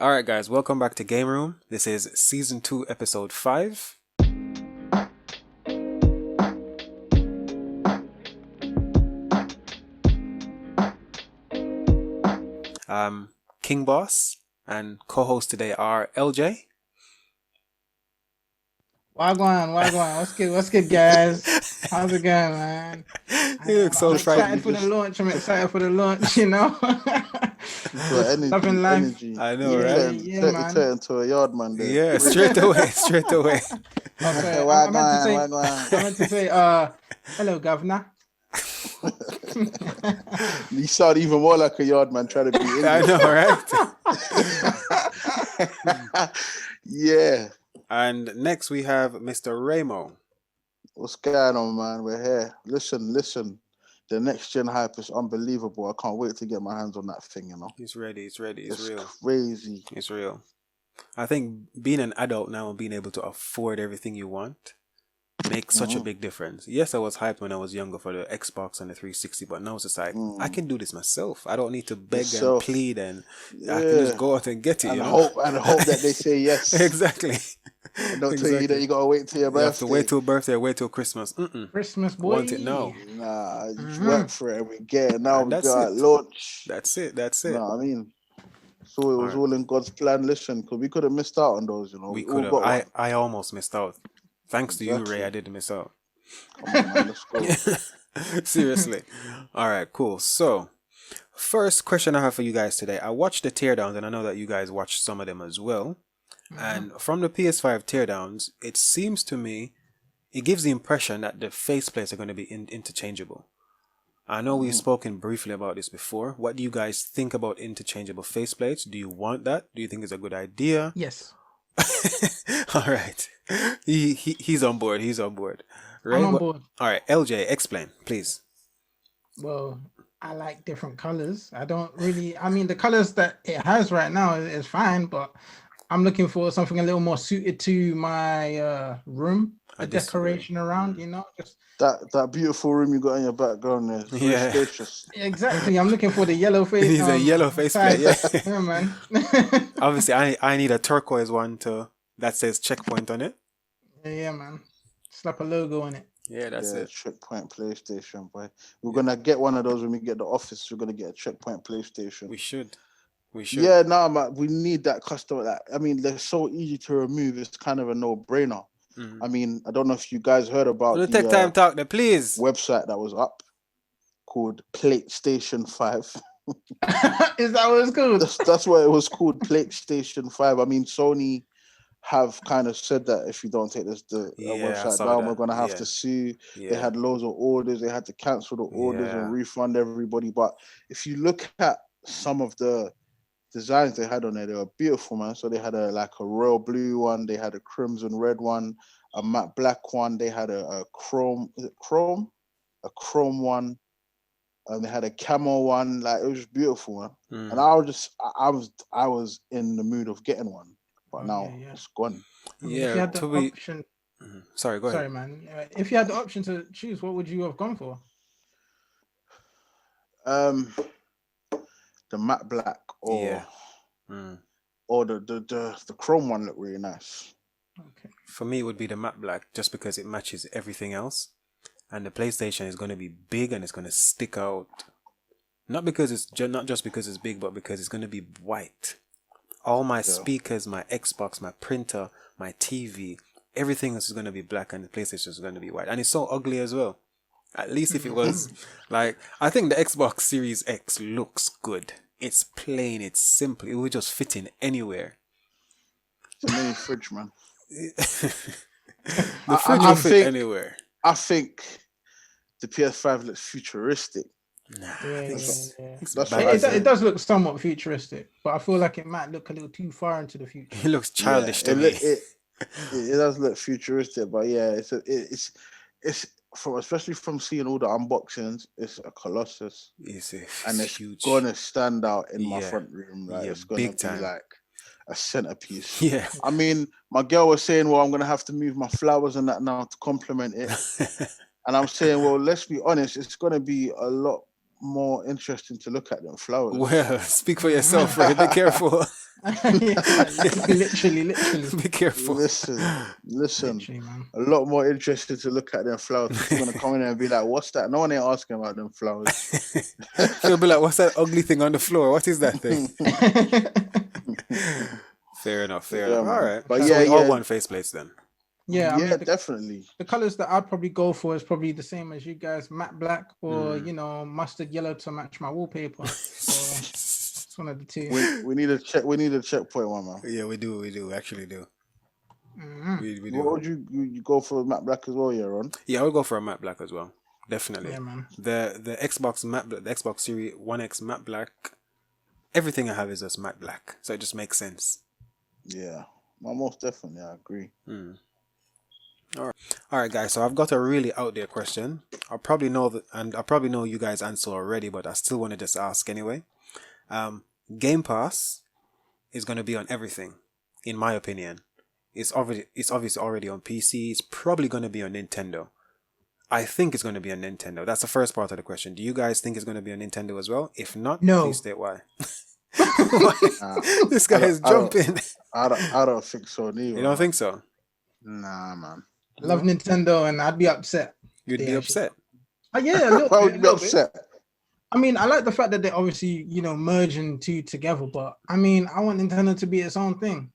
All right, guys, welcome back to Game Room. This is season 2, episode 5. KingBoss and co-host today are LJ. Wagwan. What's good, guys? How's it going, man? You look so I'm frightened. excited for the launch. I'm excited for the launch, you know? Loving life. Energy. I know, Yeah, right? yeah, man. Turn into a yard man there. Yeah, straight away, straight away. Oh, sorry. I meant to say, hello, governor. You sound even more like a yard man trying to be English. I know, right? Yeah. And next we have Mr. Ramo. What's going on, man? We're here. Listen. The next gen hype is unbelievable. I can't wait to get my hands on that thing, you know. It's ready, it's It's real. crazy. It's real. I think being an adult now and being able to afford everything you want makes such a big difference. Yes, I was hyped when I was younger for the Xbox and the 360, but now it's just like, I can do this myself. I don't need to beg and plead, and I can just go out and get it, and you know? hope that they say yes. Exactly. And don't tell you that you gotta wait till your birthday. You have to wait till birthday, wait till Christmas. Christmas, boy. Want it now. Nah, just work for it and we get it. Now we got launch. That's it. Know what I mean? So it was all in God's plan. Listen, because we could have missed out on those, you know. We could have. I almost missed out. Thanks to you, Ray, I didn't miss out. Come on, man, let's go. Seriously. All right, cool. So, first question I have for you guys today. I watched the teardowns, and I know that you guys watched some of them as well. And from the PS5 teardowns, it seems to me, it gives the impression that the faceplates are going to be interchangeable. I know we've spoken briefly about this before. What do you guys think about interchangeable faceplates? Do you want that? Do you think it's a good idea? Yes. All right. He's on board. He's on board. Right? I'm on board. All right. LJ, explain, please. Well, I like different colors. I mean, the colors that it has right now is fine, but I'm looking for something a little more suited to my room, the decoration around, you know, just that beautiful room you got in your background there. Yeah, spacious. Exactly. I'm looking for the yellow face. He's a yellow faceplate. Yeah, man. Obviously, I need a turquoise one that says checkpoint on it. Yeah, man. Slap a logo on it. Yeah, that's it. Checkpoint PlayStation, boy. We're gonna get one of those when we get the office. We're gonna get a checkpoint PlayStation. We should. Yeah, man. We need that customer. I mean, they're so easy to remove. It's kind of a no-brainer. I mean, I don't know if you guys heard about the take time talk there, please. Website that was up called PlayStation 5. Is that what it's called? That's what it was called, PlayStation 5. I mean, Sony have kind of said that if you don't take this website down, we're gonna have to sue. They had loads of orders. They had to cancel the orders and refund everybody. But if you look at some of the designs they had on there, they were beautiful, man. So they had a royal blue one, they had a crimson red one, a matte black one, they had a chrome one, and they had a camo one. Like, it was beautiful, man. And I was in the mood of getting one, but now it's gone. Yeah, if you had the option. Sorry, go ahead. Sorry, man. If you had the option to choose, what would you have gone for? The matte black or the chrome one looked really nice. Okay. For me, it would be the matte black, just because it matches everything else, and the PlayStation is going to be big and it's going to stick out. Not just because it's big, but because it's going to be white. All my speakers, my Xbox, my printer, my TV, everything else is going to be black, and the PlayStation is going to be white, and it's so ugly as well. At least if it was like, I think the Xbox Series X looks good. It's plain, it's simple. It would just fit in anywhere. It's a mini fridge, man. The fridge will fit anywhere. I think the PS5 looks futuristic. Nah, it does look somewhat futuristic, but I feel like it might look a little too far into the future. It looks childish to me. It does look futuristic, but yeah, it's especially from seeing all the unboxings, it's a colossus. And it's huge. Gonna stand out in my front room. Like, it's gonna be like a centerpiece. Yeah. I mean, my girl was saying, well, I'm gonna have to move my flowers and that now to complement it. And I'm saying, well, let's be honest, it's gonna be a lot more interesting to look at than flowers. Well, speak for yourself, Ray. Be careful. Literally. Be careful. Listen. Literally, man. A lot more interesting to look at than flowers. People gonna come in there and be like, "What's that?" No one ain't asking about them flowers. She'll be like, "What's that ugly thing on the floor? What is that thing?" Fair enough. All right. But so we all want faceplates then. Yeah, I mean, definitely. The colors that I'd probably go for is probably the same as you guys: matte black or mustard yellow to match my wallpaper. So it's one of the two. We need a check. We need a checkpoint one, man. Yeah, we do. We actually do. Mm-hmm. We do. What would you go for matte black as well, Ron? Yeah, I would go for a matte black as well. Definitely. Yeah, man. The Xbox matte, the Xbox Series One X matte black. Everything I have is just matte black, so it just makes sense. Yeah, well, most definitely, I agree. All right, guys. So I've got a really out there question. I probably know you guys answer already, but I still want to just ask anyway. Game Pass is going to be on everything, in my opinion. It's obviously already on PC. It's probably going to be on Nintendo. I think it's going to be on Nintendo. That's the first part of the question. Do you guys think it's going to be on Nintendo as well? If not, please state why. This guy is jumping. I don't think so neither. You don't think so? Nah, man. I love Nintendo, and I'd be upset. You'd be upset? Yeah, a little Why would you be upset? I mean, I like the fact that they're obviously, merging two together, but I mean, I want Nintendo to be its own thing.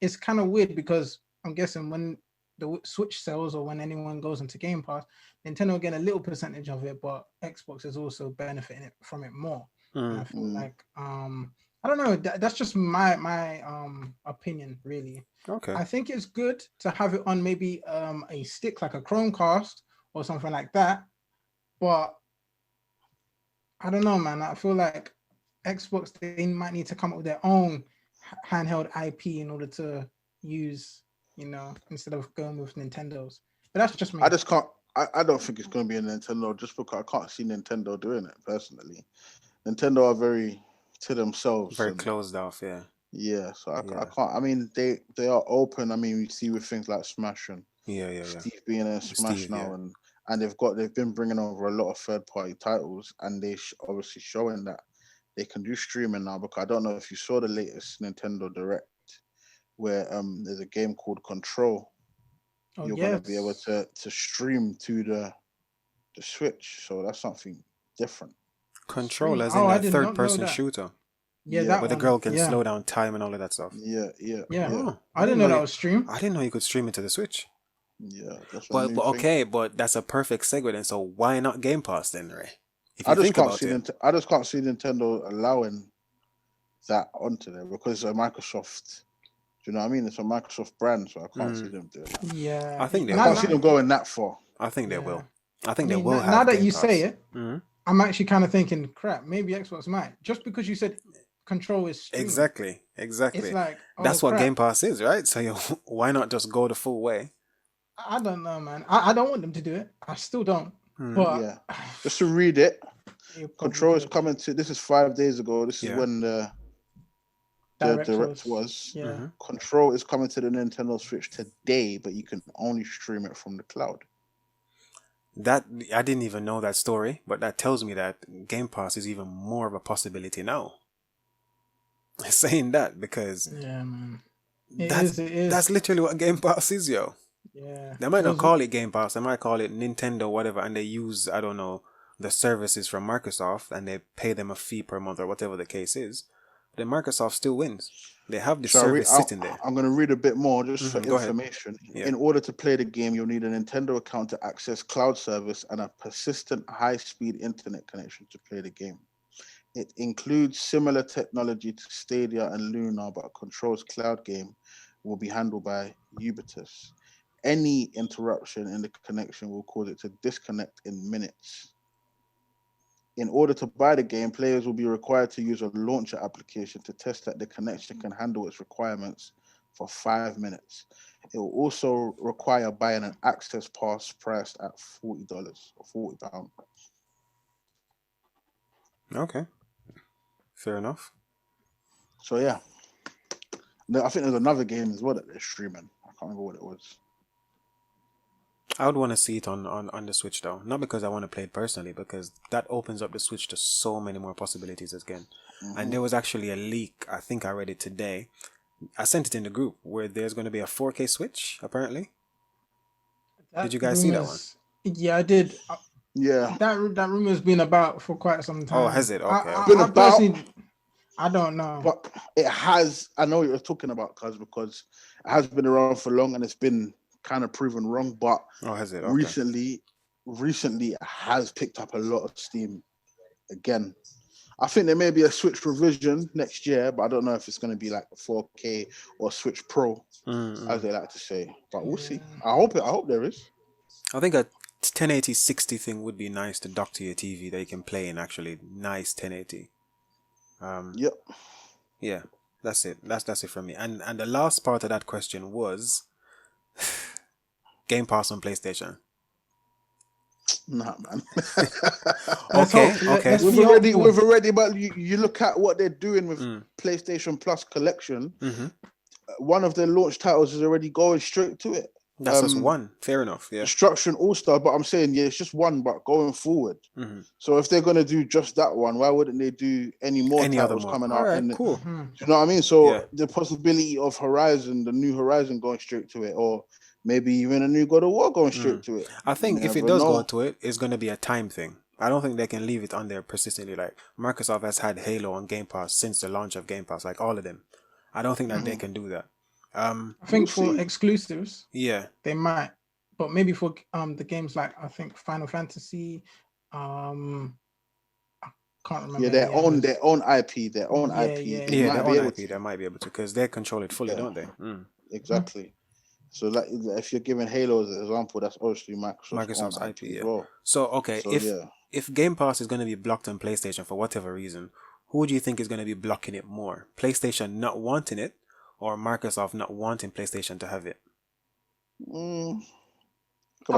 It's kind of weird because I'm guessing when the Switch sells or when anyone goes into Game Pass, Nintendo will get a little percentage of it, but Xbox is also benefiting from it more. And I feel like, I don't know, that's just my opinion, really. Okay. I think it's good to have it on maybe a stick like a Chromecast or something like that, but I don't know, man. I feel like Xbox, they might need to come up with their own handheld IP in order to use, instead of going with Nintendo's. But that's just me. I just can't. I don't think it's going to be a Nintendo just because I can't see Nintendo doing it personally. Nintendo are very to themselves. Very closed off, yeah. Yeah, so I can't. I mean, they are open. I mean, we see with things like Smash and Steve being in Smash now, and they've been bringing over a lot of third party titles, and they obviously showing that they can do streaming now. Because I don't know if you saw the latest Nintendo Direct, where there's a game called Control. You're going to be able to stream to the Switch, so that's something different. Control as in that third person shooter. Yeah, that where the girl can slow down time and all of that stuff. Yeah. Oh, I didn't know that was streamed. I didn't know you could stream it to the Switch. Yeah, that's but okay, but that's a perfect segue then. So why not Game Pass then, Ray? I just can't see Nintendo allowing that onto there because it's a Microsoft. Do you know what I mean? It's a Microsoft brand, so I can't see them doing that. Yeah, I think they can't see them going that far. I think they will. I think they will. Now that you say it, I'm actually kind of thinking, crap, maybe Xbox might. Just because you said Control is streaming. Exactly. It's like, that's what Game Pass is, right? So why not just go the full way? I don't know, man. I don't want them to do it. I still don't. But just to read it, Control is coming to. This is 5 days ago. This is when the Direct was. Yeah. Control is coming to the Nintendo Switch today, but you can only stream it from the cloud. That I didn't even know that story, but that tells me that Game Pass is even more of a possibility now. Saying that because man. That's literally what Game Pass is, yo. Yeah. They might not call it Game Pass, they might call it Nintendo whatever, and they use, I don't know, the services from Microsoft and they pay them a fee per month or whatever the case is. Then Microsoft still wins. They have the service sitting there. I'm going to read a bit more just for information. Yeah. In order to play the game, you'll need a Nintendo account to access cloud service and a persistent high-speed internet connection to play the game. It includes similar technology to Stadia and Luna, but Control's cloud game will be handled by Ubitus. Any interruption in the connection will cause it to disconnect in minutes. In order to buy the game, players will be required to use a launcher application to test that the connection can handle its requirements for 5 minutes. It will also require buying an access pass priced at $40 or £40. Okay. Fair enough. So yeah. I think there's another game as well that they're streaming. I can't remember what it was. I would want to see it on the Switch though. Not because I want to play it personally, because that opens up the Switch to so many more possibilities again. And there was actually a leak, I think I read it today. I sent it in the group where there's going to be a 4K Switch, apparently. Did you guys see that one? Yeah, I did. Yeah. That rumor's been about for quite some time. Oh, has it? Okay. I personally, I don't know. But it has, I know what you're talking about, cuz, because it has been around for long and it's been kind of proven wrong. But has it? Okay. Recently it has picked up a lot of steam again. I think there may be a Switch revision next year, but I don't know if it's going to be like a 4K or Switch Pro, as they like to say. But we'll see. I hope there is. I think a 1080 60 thing would be nice to dock to your TV that you can play in actually nice 1080. Yep. Yeah, that's it. That's it from me. And the last part of that question was Game Pass on PlayStation. Nah, man. Okay. We've already, but you look at what they're doing with PlayStation Plus collection. One of their launch titles is already going straight to it. That's just one. Fair enough. Yeah. Destruction All-Star, but I'm saying, yeah, it's just one, but going forward. So if they're gonna do just that one, why wouldn't they do any titles coming out? Right, cool. Do you know what I mean? So the possibility of the new Horizon going straight to it, or maybe even a new God of War going straight to it. I think if it does go to it, it's going to be a time thing. I don't think they can leave it on there persistently. Like Microsoft has had Halo on Game Pass since the launch of Game Pass, like all of them. I don't think that they can do that. I think for exclusives, they might, but maybe for the games like I think Final Fantasy, I can't remember. Yeah, their own IP, their own IP. Their own IP. They might be able to because they control it fully, don't they? Exactly. So, like, if you're giving Halo as an example, that's obviously Microsoft's IP as well. So, okay, if Game Pass is going to be blocked on PlayStation for whatever reason, who do you think is going to be blocking it more? PlayStation not wanting it, or Microsoft not wanting PlayStation to have it? I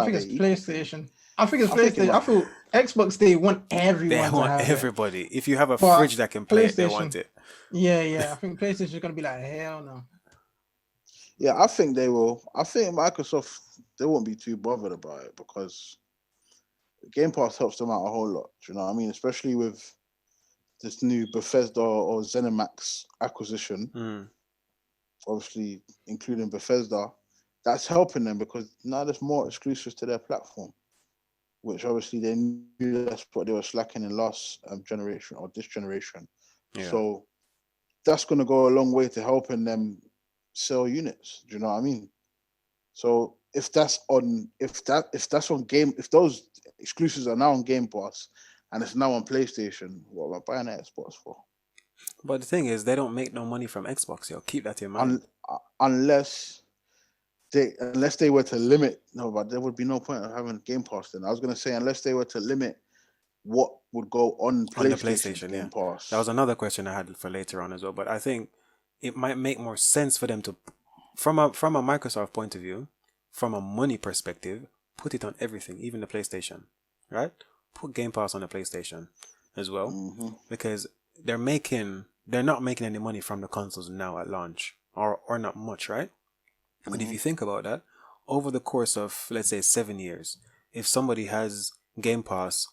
think it's PlayStation. I feel Xbox, they want everyone to have it. They want everybody. If you have a fridge that can play it, they want it. Yeah. I think PlayStation is going to be like, hell no. Yeah, I think they will. I think Microsoft, they won't be too bothered about it because Game Pass helps them out a whole lot. Do you know what I mean? Especially with this new Bethesda or ZeniMax acquisition, obviously including Bethesda, that's helping them because now there's more exclusives to their platform, which obviously they knew that's what they were slacking in last generation or this generation. Yeah. So that's going to go a long way to helping them sell units. Do you know what I mean? So if those exclusives are now on Game Pass and it's now on PlayStation, what am I buying an Xbox for? But the thing is, they don't make no money from Xbox. Yo, keep that in mind. Unless they were to limit, but there would be no point of having Game Pass then. I was going to say, unless they were to limit what would go on PlayStation Game Pass. That was another question I had for later on as well. But I think it might make more sense for them to, from a Microsoft point of view, from a money perspective, put it on everything, even the PlayStation, right? Put Game Pass on the PlayStation as well, because they're not making any money from the consoles now at launch, or not much, right? But if you think about that, over the course of, let's say, 7 years, if somebody has Game Pass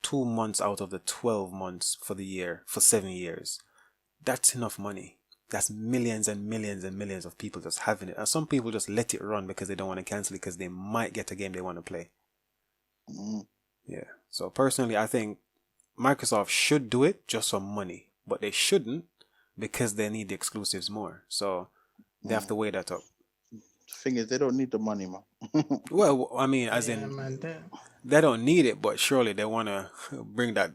2 months out of the 12 months for the year, for 7 years, that's enough money. That's millions and millions and millions of people just having it. And some people just let it run because they don't want to cancel it because they might get a game they want to play. Yeah. So personally, I think Microsoft should do it just for money, but they shouldn't because they need the exclusives more. So they have to weigh that up. The thing is, they don't need the money, man. Well, I mean, they don't need it, but surely they want to bring that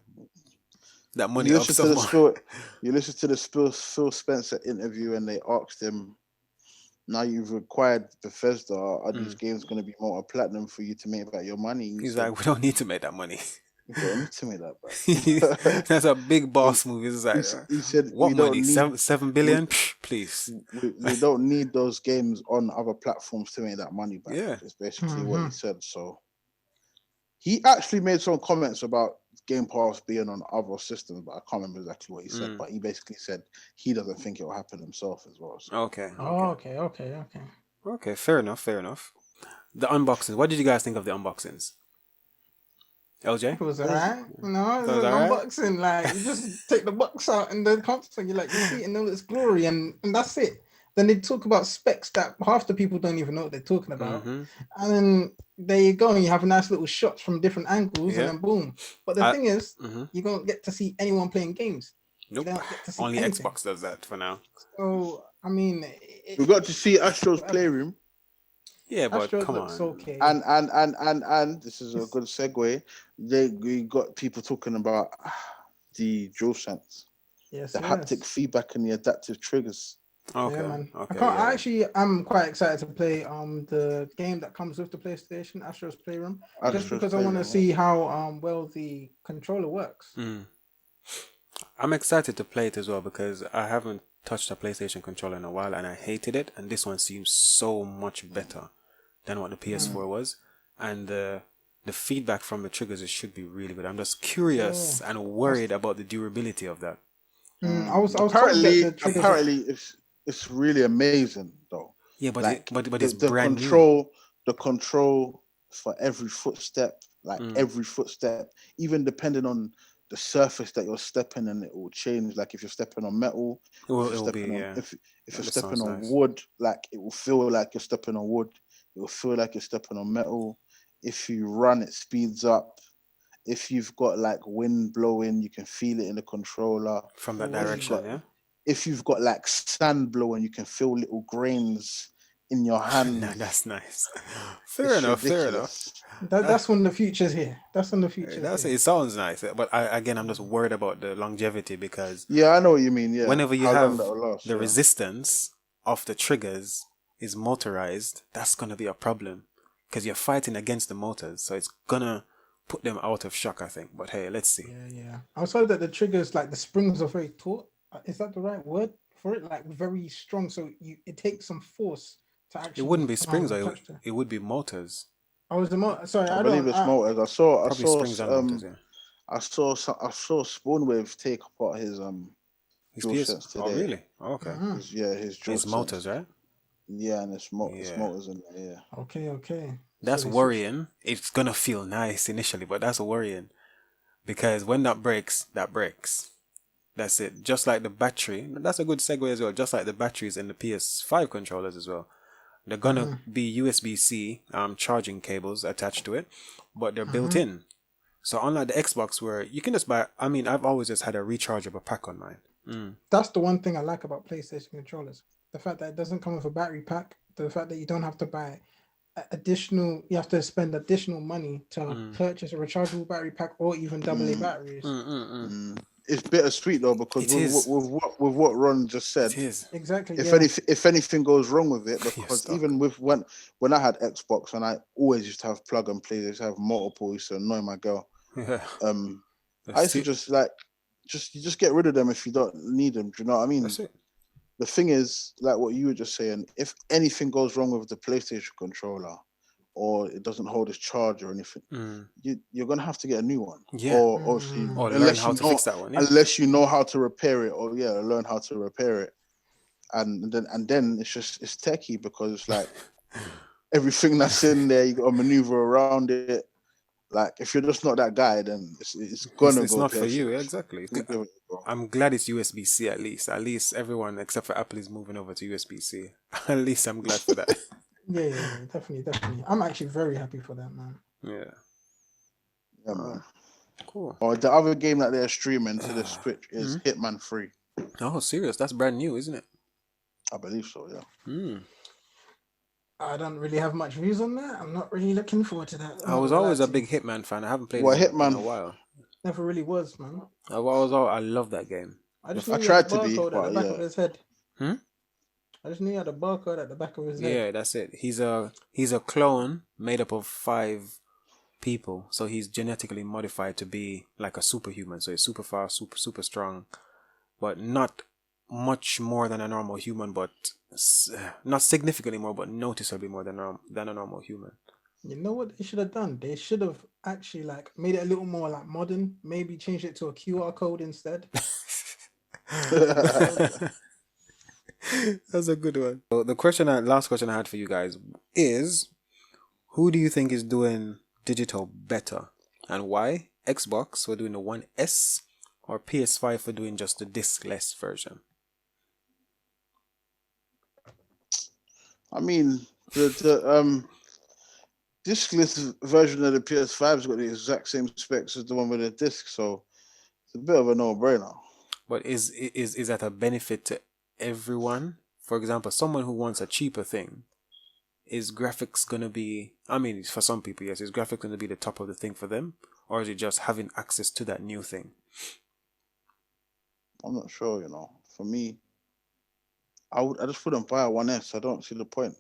money up some more. You listen to the Phil Spencer interview and they asked him, now you've acquired Bethesda, are these games going to be more platinum for you to make back your money? He's like, we don't need to make that money. We don't need to make that back. That's a big boss move. It's like, he said, what money? 7 billion? Please. We don't need those games on other platforms to make that money back. Yeah. It's basically what he said. So he actually made some comments about Game Pass being on other systems, but I can't remember exactly what he said. But he basically said he doesn't think it will happen himself as well. So. Okay. Okay. Okay, fair enough. The unboxing. What did you guys think of the unboxings? LJ? It was alright. No, it's That was an alright? unboxing. Like, you just take the box out and the console, you see it in all its glory, and that's it. Then they talk about specs that half the people don't even know what they're talking about. Mm-hmm. And then there you go, and you have nice little shots from different angles, Yeah. and then boom. But the thing is, you don't get to see anyone playing games. Nope. You don't get to see Only anything. Xbox does that for now. So, I mean... We got to see Astro's Playroom. Yeah, but Astros come looks on. okay. And this is a good segue. We got people talking about the DualSense. Yes, haptic feedback and the adaptive triggers. Okay, yeah, man. okay. I'm quite excited to play the game that comes with the PlayStation, Astro's Playroom, just because I want to see how well the controller works. I'm excited to play it as well because I haven't touched a PlayStation controller in a while and I hated it, and this one seems so much better than what the PS4 was, and the feedback from the triggers should be really good. I'm just curious and worried about the durability of that. I was apparently it's really amazing though. Yeah, but like, but it's the brand control, new. The control for every footstep, every footstep, even depending on the surface that you're stepping in, it will change. Like if you're stepping on metal, if you're stepping on wood, like it will feel like you're stepping on wood. It will feel like you're stepping on metal. If you run, it speeds up. If you've got like wind blowing, you can feel it in the controller from that direction. If you've got like sand blowing, you can feel little grains in your hand. That's nice. Fair enough. That's when the future's here. It sounds nice, but I'm just worried about the longevity because I know what you mean. Yeah, whenever you have the resistance of the triggers is motorized, that's gonna be a problem because you're fighting against the motors, so it's gonna put them out of shock, I think. But hey, let's see. Yeah. I was told that the triggers, like the springs, are very taut. Is that the right word for it? Like very strong, so it takes some force to actually. It wouldn't be springs, it would be motors. Oh, was the motor? Sorry, I believe it's motors. I saw springs and motors, yeah. I saw Spoonwave take apart his DualSense today. Oh, really? Oh, okay. His DualSense. His motors, right? Yeah, and it's motors in there. Yeah. Okay. That's worrying. It's gonna feel nice initially, but that's worrying because when that breaks, that breaks. That's it. Just like the battery. That's a good segue as well. Just like the batteries in the PS5 controllers as well. They're gonna be USB-C charging cables attached to it, but they're built in. So unlike the Xbox where you can just buy, I've always just had a rechargeable pack on mine. That's the one thing I like about PlayStation controllers. The fact that it doesn't come with a battery pack. The fact that you don't have to buy you have to spend additional money to purchase a rechargeable battery pack or even AA batteries. It's bittersweet though because with what Ron just said, exactly. If anything goes wrong with it, because even with when I had Xbox and I always used to have plug and play, I used to have multiple, used to annoy my girl. I used to just get rid of them if you don't need them. Do you know what I mean? That's it. The thing is, like what you were just saying, if anything goes wrong with the PlayStation controller or it doesn't hold its charge or anything, you're gonna have to get a new one. Yeah. Or learn how to fix that one. Yeah. Unless you know how to repair it, or learn how to repair it. And then it's techie because it's like everything that's in there, you gotta maneuver around it. Like if you're just not that guy, then it's gonna it's go. Not for you, exactly. I'm glad it's USB-C at least. At least everyone except for Apple is moving over to USB-C. At least I'm glad for that. Yeah, definitely. I'm actually very happy for that, man. Yeah, man. Cool. Or the other game that they're streaming to the Switch is Hitman 3. Oh, serious? That's brand new, isn't it? I believe so. Yeah. I don't really have much views on that. I'm not really looking forward to that. I was always a big Hitman fan. I haven't played it in a while. Never really was, man. I love that game. I tried to be, at the back of his head. I just knew he had a barcode at the back of his head. Yeah, that's it. He's a clone made up of 5 people, so he's genetically modified to be like a superhuman. So he's super fast, super strong, but not much more than a normal human, but not significantly more, but noticeably more than a normal human. You know what they should have done? They should have actually made it a little more modern. Maybe changed it to a QR code instead. That's a good one. So the last question I had for you guys is, Who do you think is doing digital better, and why? Xbox for doing the One S, or PS5 for doing just the disc-less version? I mean, the discless version of the PS5's got the exact same specs as the one with the disc, so it's a bit of a no-brainer. But is that a benefit to everyone? For example, someone who wants a cheaper thing, is graphics gonna be? I mean, for some people, yes, is graphics gonna be the top of the thing for them, or is it just having access to that new thing? I'm not sure. For me, I just wouldn't buy a 1S. I don't see the point.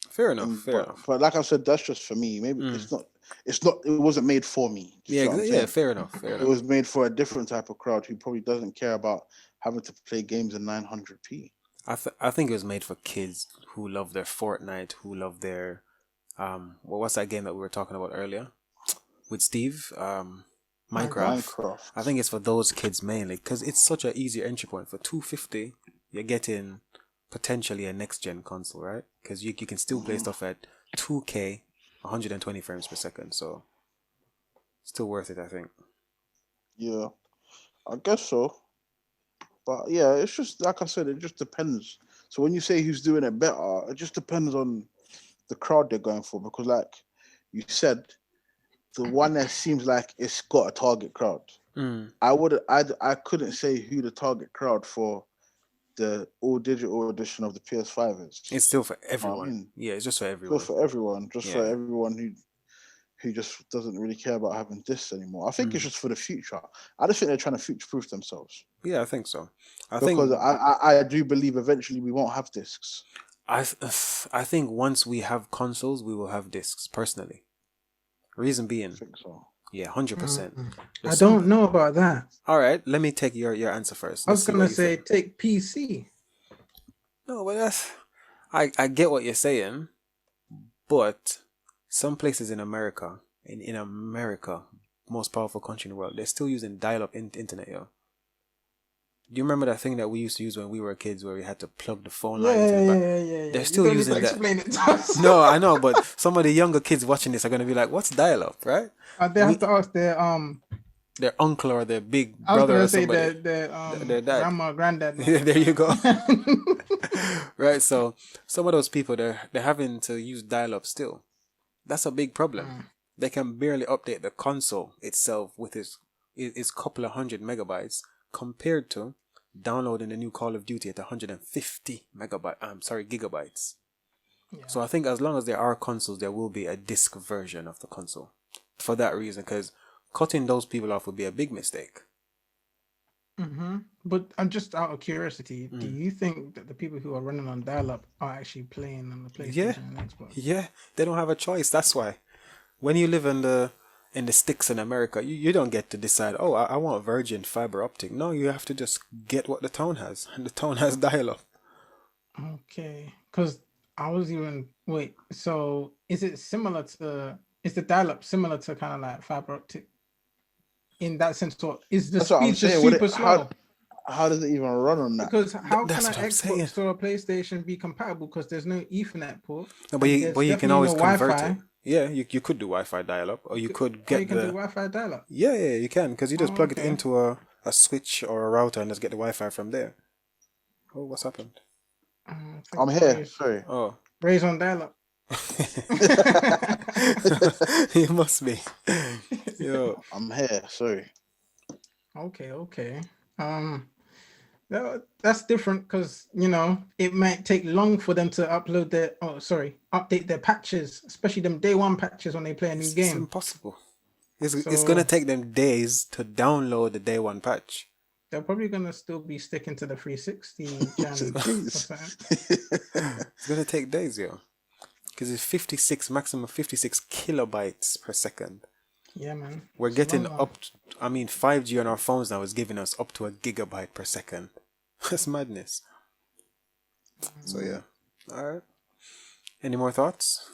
Fair enough. Fair enough. But like I said, that's just for me. Maybe it's not. It's not. It wasn't made for me. Yeah. Fair enough. Fair enough. It was made for a different type of crowd who probably doesn't care about having to play games in 900p. I think it was made for kids who love their Fortnite, who love their what's that game that we were talking about earlier with Steve? Minecraft. I think it's for those kids mainly, because it's such an easy entry point. For $250, you're getting potentially a next gen console, right? Because you can still play stuff at 2K, 120 frames per second, so still worth it, I think. Yeah, I guess so. But yeah, it's just like I said, it just depends. So when you say who's doing it better, it just depends on the crowd they're going for. Because like you said, the one that seems like it's got a target crowd. I couldn't say who the target crowd for the all digital edition of the PS5 is. It's still for everyone. Yeah, it's just for everyone. Still for everyone. For everyone who just doesn't really care about having discs anymore. I think it's just for the future. I just think they're trying to future-proof themselves. Yeah, I think so. I do believe eventually we won't have discs. I think once we have consoles, we will have discs, personally. Reason being. I think so. Yeah, 100%. I don't know about that. All right, let me take your answer first. I was going to say take PC. No, but I get what you're saying, but some places in America, in America, most powerful country in the world, they're still using dial-up internet, yo. Do you remember that thing that we used to use when we were kids, where we had to plug the phone line into the back? Yeah. They're still using that. No, I know, but some of the younger kids watching this are going to be like, "What's dial-up?" Right? They have to ask their uncle or their big brother or somebody. I was going to say their dad. Grandma, granddad. There you go. Right, so some of those people, they're having to use dial-up still. That's a big problem. They can barely update the console itself with its couple of 100 megabytes compared to downloading the new Call of Duty at 150 gigabytes. Yeah. So I think as long as there are consoles, there will be a disc version of the console. For that reason, because cutting those people off would be a big mistake. But I'm just out of curiosity, do you think that the people who are running on dial-up are actually playing on the PlayStation and Xbox? Yeah, they don't have a choice. That's why. When you live in the sticks in America, you don't get to decide, oh, I want virgin fiber optic. No, you have to just get what the town has, and the town has dial-up. Okay, because I was so is the dial-up similar to kind of like fiber optic in that sense, or is the speed just super slow? How does it even run on that? Because how can an Xbox or a PlayStation be compatible? Because there's no Ethernet port. No, but you can always convert it. Yeah, you could do Wi-Fi dial-up, or you could get do Wi-Fi dial-up. Yeah, you can, because you just plug it into a switch or a router and just get the Wi-Fi from there. Oh, what's happened? I'm here. Sorry. Oh, Ray's on dial-up. It must be. Yo, I'm here. Sorry. Okay. That's different because it might take long for them to update their patches, especially them day one patches when they play a new game. It's impossible. It's gonna take them days to download the day one patch. They're probably gonna still be sticking to the 360 It's gonna take days, yo, because it's maximum 56 kilobytes per second. Yeah, man. We're getting up. 5G on our phones now is giving us up to a gigabyte per second. That's madness. So yeah. All right. Any more thoughts?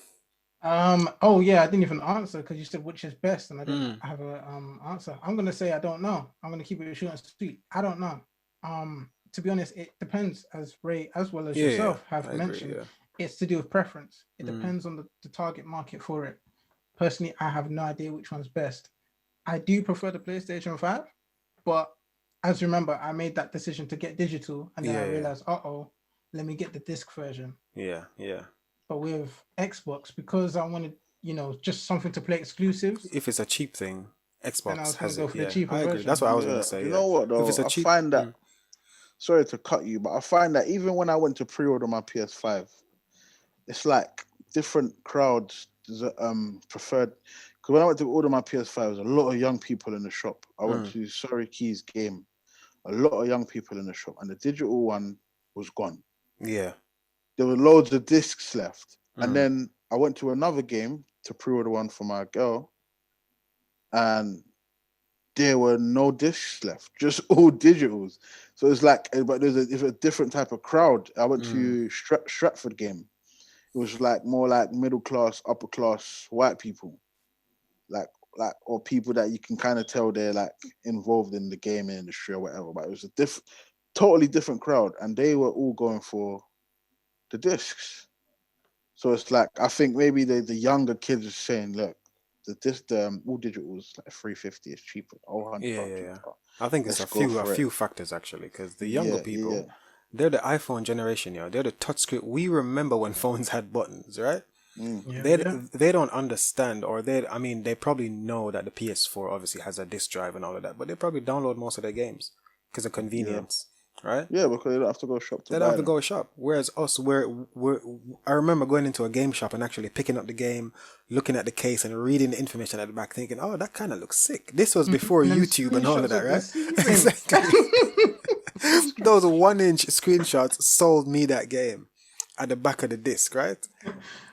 Oh yeah, I didn't even answer because you said which is best, and I didn't have a answer. I'm gonna say I don't know. I'm gonna keep it short and sweet. I don't know. To be honest, it depends, as Ray as well as yourself have mentioned. it's to do with preference. It depends on the target market for it. Personally, I have no idea which one's best. I do prefer the PlayStation 5, but as you remember, I made that decision to get digital, and then I realized, let me get the disc version. Yeah, yeah. But with Xbox, because I wanted, just something to play exclusives. If it's a cheap thing, Xbox has it. Yeah, I agree. Version. That's what I was gonna say. You know what though? If it's a cheap, I find that. Sorry to cut you, but I find that even when I went to pre-order my PS5, it's like different crowds preferred. Because when I went to order my PS5, there was a lot of young people in the shop. I went to Sorry Keys Game, a lot of young people in the shop, and the digital one was gone. Yeah, there were loads of discs left, and then I went to another game to pre-order one for my girl, and there were no discs left, just all digitals. So it's like, but there's a different type of crowd. I went to Stratford game. It was like more like middle class, upper class white people, like or people that you can kind of tell they're like involved in the gaming industry or whatever. But it was a totally different crowd, and they were all going for the discs. So it's like, I think maybe the younger kids are saying, look, the all digital is like $350, it's cheaper. Yeah. I think it's a few factors actually, because the younger people, they're the iPhone generation, they're the touchscreen. We remember when phones had buttons, right? They don't understand, or they probably know that the PS4 obviously has a disc drive and all of that, but they probably download most of their games because of convenience. Right? Yeah, because they don't have to go shop. They don't have to go shop. Whereas us, I remember going into a game shop and actually picking up the game, looking at the case and reading the information at the back, thinking, "Oh, that kind of looks sick." This was before YouTube and all of that, right? Exactly. Those 1-inch screenshots sold me that game at the back of the disc, right?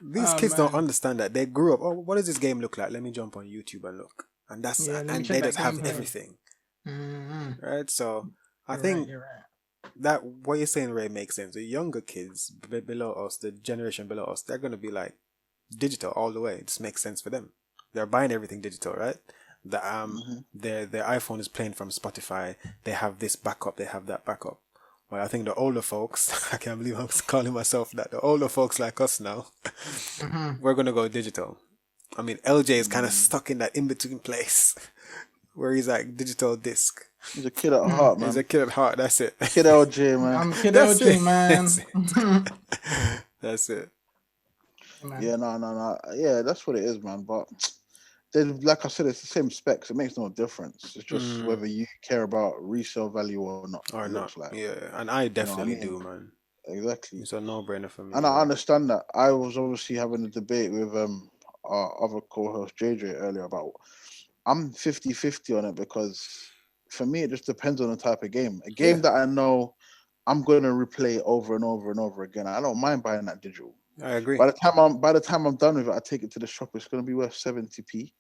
These kids don't understand that. They grew up. Oh, what does this game look like? Let me jump on YouTube and look, and and they just have everything, right? So I think. You're right. That what you're saying, Ray, makes sense. The younger kids below us, the generation below us, they're gonna be like digital all the way. It just makes sense for them. They're buying everything digital, right? Their iPhone is playing from Spotify. They have this backup. They have that backup. Well, I think the older folks, I can't believe I'm calling myself that. The older folks like us now, we're gonna go digital. I mean, LJ is kind of stuck in that in between place where he's like digital disc. He's a kid at heart, man. He's a kid at heart. That's it. Kid LJ, man. I'm kid LJ, man. That's it. Yeah, no. Yeah, that's what it is, man. But then, like I said, it's the same specs. It makes no difference. It's just whether you care about resale value or not. Or not. Like. Yeah, and I definitely do, man. Exactly. It's a no-brainer for me. And I understand that. I was obviously having a debate with our other co-host JJ earlier about. I'm 50-50 on it because for me it just depends on the type of game. A game that I know I'm going to replay over and over and over again. I don't mind buying that digital. I agree. By the time I'm done with it, I take it to the shop. It's going to be worth 70p.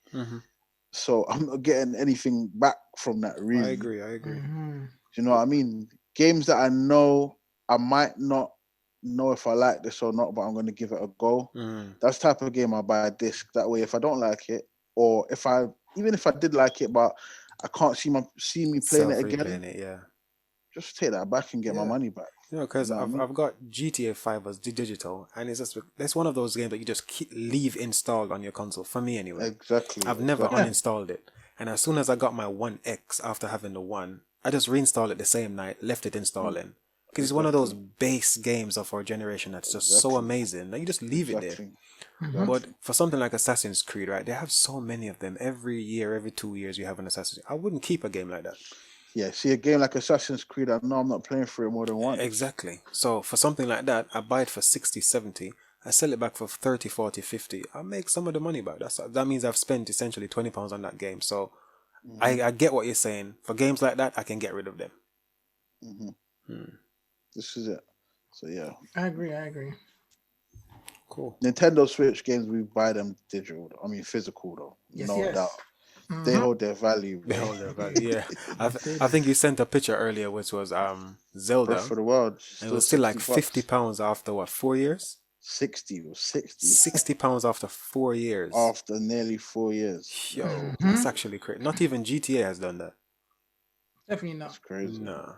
So I'm not getting anything back from that. Really, I agree. Do you know what I mean? Games that I know I might not know if I like this or not, but I'm going to give it a go. That's the type of game I'll buy a disc. That way, if I don't like it, or even if I did like it, but I can't see me playing it again. Just take that back and get my money back. Because I've got GTA 5 as digital, and it's one of those games that you just leave installed on your console. For me, anyway. Exactly. I've never uninstalled it, and as soon as I got my One X after having the One, I just reinstalled it the same night, left it installing. Because it's one of those base games of our generation that's just so amazing that you just leave it there. But for something like Assassin's Creed, right, they have so many of them. Every year, every 2 years, you have an Assassin's Creed. I wouldn't keep a game like that. Yeah, see, a game like Assassin's Creed, I know I'm not playing for it more than once. Exactly. So for something like that, I buy it for 60, 70. I sell it back for 30, 40, 50. I make some of the money back. That means I've spent essentially £20 on that game. So I get what you're saying. For games like that, I can get rid of them. This is it. So yeah. I agree. Cool. Nintendo Switch games, we buy them digital. I mean physical though. No doubt. They hold their value. Yeah. I think you sent a picture earlier which was Zelda. Breath of the Wild. It was still like £50 after what, 4 years? 60 or 60. £60 after 4 years. After nearly 4 years. Yo, that's actually crazy. Not even GTA has done that. Definitely not. That's crazy. No.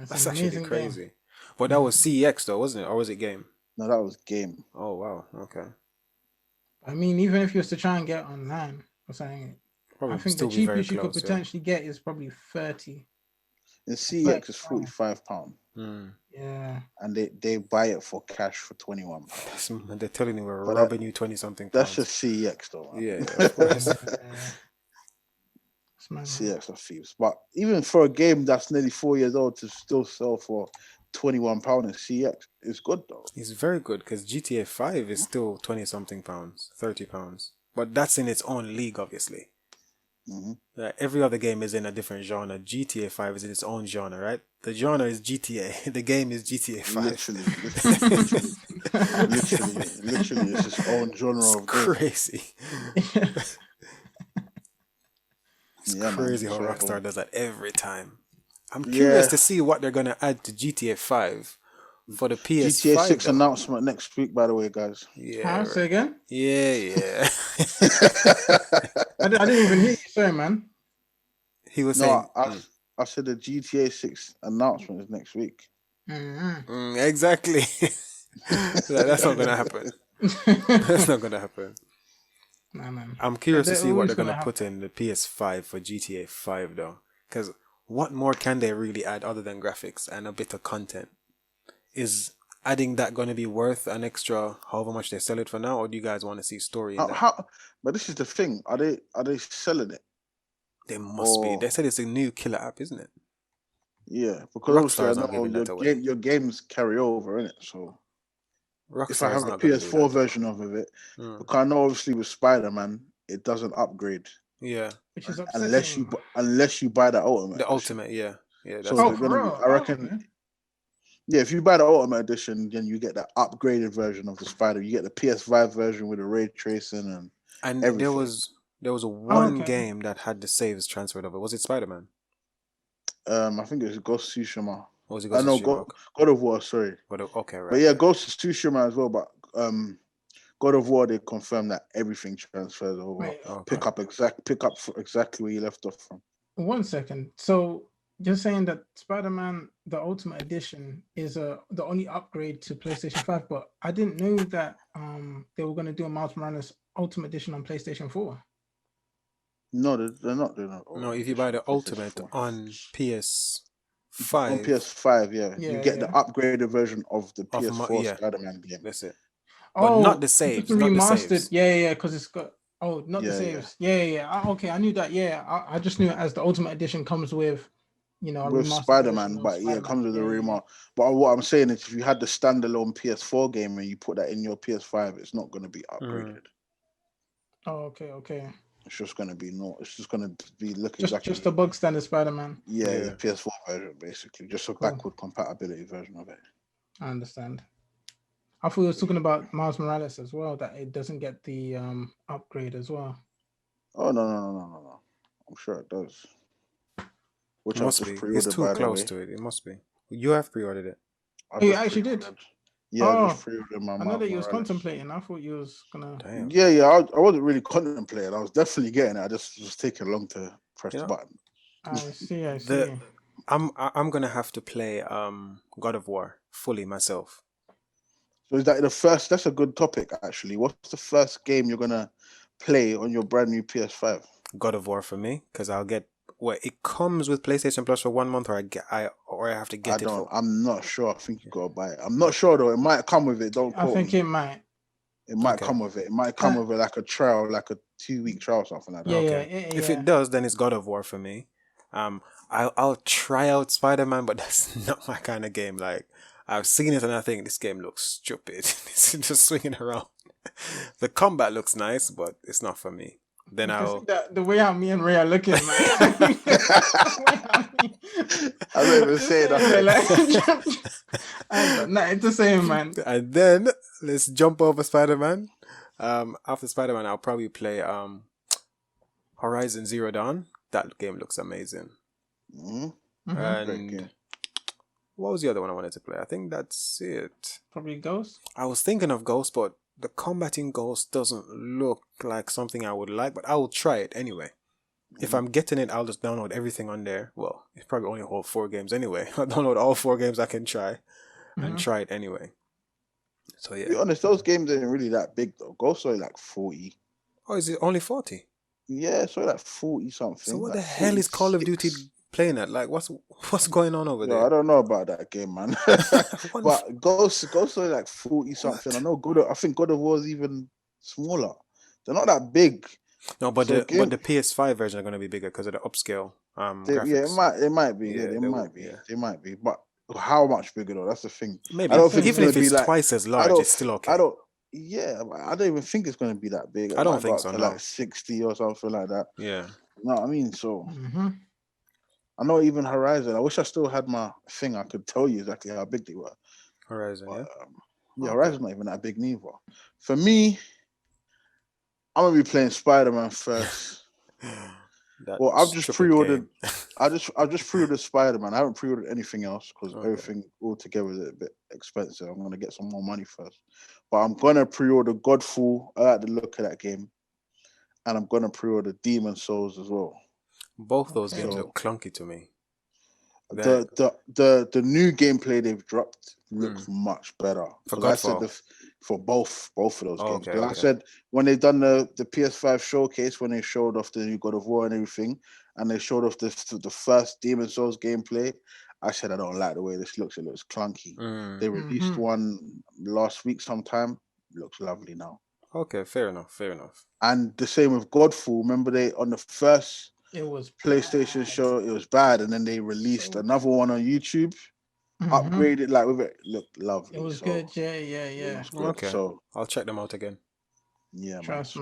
That's actually crazy. Game. But that was CEX though, wasn't it? Or was it game? No, that was game. Oh wow, okay. I mean, even if you was to try and get online or something, Probably I think the still be very cheapest you could close. potentially get is probably 30. And CX is £45. Yeah. And they buy it for cash for £21. They're telling you we're But robbing you 20-something pounds. That's just CX though, man. Yeah, of course. CX are thieves. But even for a game that's nearly 4 years old to still sell for £21 in CX is good though. It's very good because GTA 5 is still 20-something pounds, £30. But that's in its own league, obviously. Every other game is in a different genre. GTA 5 is in its own genre, right? The genre is GTA. The game is GTA 5. Literally, it's its own genre of game. Crazy. It's crazy how Rockstar does that every time. I'm curious to see what they're gonna add to GTA 5 for the PS5. GTA 6 announcement next week, by the way, guys. Yeah. Say again? Yeah. I didn't even hear you. Sorry, man. He was saying. I said the GTA 6 announcement is next week. Exactly. That's not gonna happen. That's not gonna happen. Nah, man. I'm curious to see what they're gonna put in the PS5 for GTA 5 though, because what more can they really add other than graphics and a bit of content? Is adding that going to be worth an extra however much they sell it for now, or do you guys want to see story in that? But this is the thing: are they selling it? They must be. They said it's a new killer app, isn't it? Yeah, because obviously your games carry over, innit? So if I have a PS4 version of it, because I know obviously with Spider-Man it doesn't upgrade. Yeah, which is upsetting. Unless you buy the ultimate. The ultimate, yeah. That's so I reckon. Yeah, if you buy the Ultimate Edition, then you get the upgraded version of the Spider. You get the PS5 version with the ray tracing and everything. There was one game that had the saves transferred over. Was it Spider-Man? I think it was Ghost of Tsushima. Or was it Ghost of Tsushima? God of War, sorry. Okay, right. But yeah, Ghost of Tsushima as well. But God of War, they confirmed that everything transfers over. Wait, pick up exactly where you left off from. 1 second. So you're saying that Spider-Man, the Ultimate Edition, is the only upgrade to PlayStation 5, but I didn't know that they were going to do a Miles Morales Ultimate Edition on PlayStation 4. No, they're not doing it. No, if you buy the Ultimate on PS5. On PS5, you get the upgraded version of the PS4 Spider-Man game. That's it. But not the saves. It's remastered. The saves. Yeah, because it's got... Oh, not the saves. Yeah. Okay, I knew that. Yeah, I just knew it as the Ultimate Edition comes with... with Spider-Man, but it comes with a remaster. But what I'm saying is, if you had the standalone PS4 game and you put that in your PS5, it's not going to be upgraded. Oh, okay. It's just going to be It's just going to be looking just a bug standard Spider-Man. Yeah, the PS4 version basically, just a backward compatibility version of it. I understand. I thought you were talking about Miles Morales as well, that it doesn't get the upgrade as well. Oh no! I'm sure it does. Which it must be. It's too close to it. It must be. You have pre-ordered it. You actually did? Yeah, I just pre-ordered my. I know that you was contemplating. I thought you was gonna. Damn. Yeah. I wasn't really contemplating. I was definitely getting it. I just was taking long to press the button. I see. I'm gonna have to play God of War fully myself. So is that the first? That's a good topic actually. What's the first game you're gonna play on your brand new PS5? God of War for me, because I'll get. Well, it comes with PlayStation Plus for 1 month, or I have to get it. I'm not sure. I think you gotta buy it. I'm not sure though. It might come with it. Don't quote me. It might. It might come with it. It might come with it like a trial, like a 2-week trial, or something like that. Okay. Yeah. If it does, then it's God of War for me. I'll try out Spider-Man, but that's not my kind of game. Like, I've seen it and I think this game looks stupid. It's just swinging around. The combat looks nice, but it's not for me. Then the way how me and Ray are looking, man. I don't even say that. It's the same, man. And then let's jump over Spider-Man. After Spider-Man, I'll probably play Horizon Zero Dawn. That game looks amazing. And what was the other one I wanted to play? I think that's it. Probably Ghost. I was thinking of Ghost, but the combat in Ghost doesn't look like something I would like, but I will try it anyway. If I'm getting it, I'll just download everything on there. Well, it's probably only hold 4 games anyway. I'll download all 4 games I can try and try it anyway. So To be yeah. honest, those games ain't really that big though. Ghost Story like 40. Oh, is it only 40? Yeah, so like 40 something. So what the Like hell is Call of Duty 46. playing at? Like, what's going on over Yo, I there? don't know about that game, man. One, But Ghost Story like 40 something. what? I think God of War is even smaller. They're not that big. No, but So the game, PS5 version are going to be bigger because of the upscale yeah, graphics. it might be, yeah, Yeah, they will. Yeah, they might be. But how much bigger though? That's the thing. I maybe don't think it's even gonna if be it's like. twice as I large, don't. it's still I okay. don't. Yeah, I don't even think it's gonna be that big. It I don't might go think up so. to like No. 60 or something like that. Yeah. You know what I mean? So Mm-hmm. I know even Horizon. I wish I still had my thing. I could tell you exactly how big they were. Horizon. But Yeah. yeah, Okay. Horizon's not even that big neither. For me, I'm gonna be playing Spider-Man first. That Well, I've just stupid pre-ordered. game. I've just pre-ordered Spider-Man. I haven't pre-ordered anything else because Okay. everything altogether is a bit expensive. I'm gonna get some more money first, but I'm gonna pre-order Godfall. I like the look of that game, and I'm gonna pre-order Demon Souls as well. Both those Okay. games So look clunky to me. That the new gameplay they've dropped looks mm, much better for because I said Godfall. for both of those Oh, games okay. because I Okay. said when they done the PS5 showcase when they showed off the new God of War and everything and they showed off the first Demon Souls gameplay, I said I don't like the way this looks. It looks clunky. Mm, They released Mm-hmm. one last week sometime. Looks lovely now. okay. Fair enough. Fair enough. And the same with Godfall. Remember they on the first It was PlayStation bad. show it was bad, and then they released So another one on YouTube, mm-hmm. upgraded like with it looked It lovely. was So good. Yeah, yeah, it yeah. was good. Okay. So I'll check them out again. yeah, man. Trust, So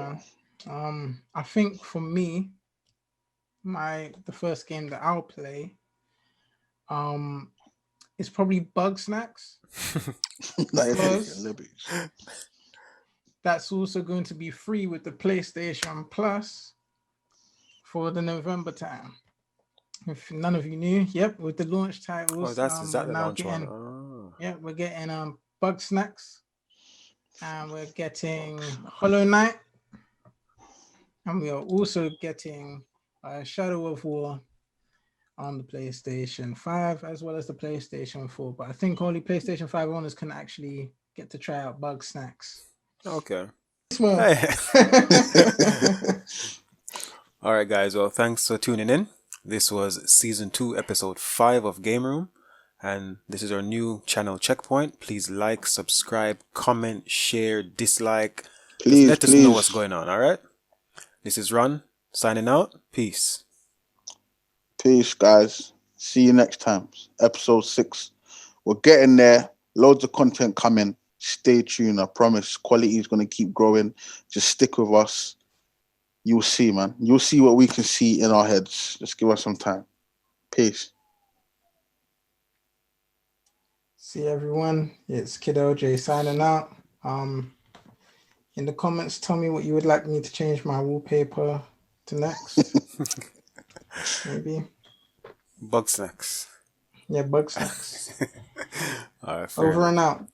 man. I think for me, the first game that I'll play, um, is probably Bug Snacks like you're taking because liberties. that's also going to be free with the PlayStation Plus for the November time. If none of you knew, yep, with the launch Oh, titles, is that we're the now launch one? getting, Oh. yeah, we're getting Bug Snacks, and we're getting Hollow Knight, and we are also getting Shadow of War on the PlayStation 5 as well as the PlayStation 4. But I think only PlayStation 5 owners can actually get to try out Bug Snacks. Okay. Small. Hey. All right, guys. Well, thanks for tuning in. This was season 2, episode 5 of Game Room, and this is our new channel Checkpoint. Please like, subscribe, comment, share, dislike. Just Please, let us know what's please. going on. All right. This is Ron signing out. Peace. Peace, guys. See you next time. Episode 6. We're getting there. Loads of content coming. Stay tuned. I promise. Quality is gonna keep growing. Just stick with us. You'll see, man. You'll see what we can see in our heads. Just give us some time. Peace. See everyone. It's Kid OJ signing out. In the comments, tell me what you would like me to change my wallpaper to next. Maybe. Bug snacks. Yeah, Bug Snacks. All right. Fair Over enough. and out.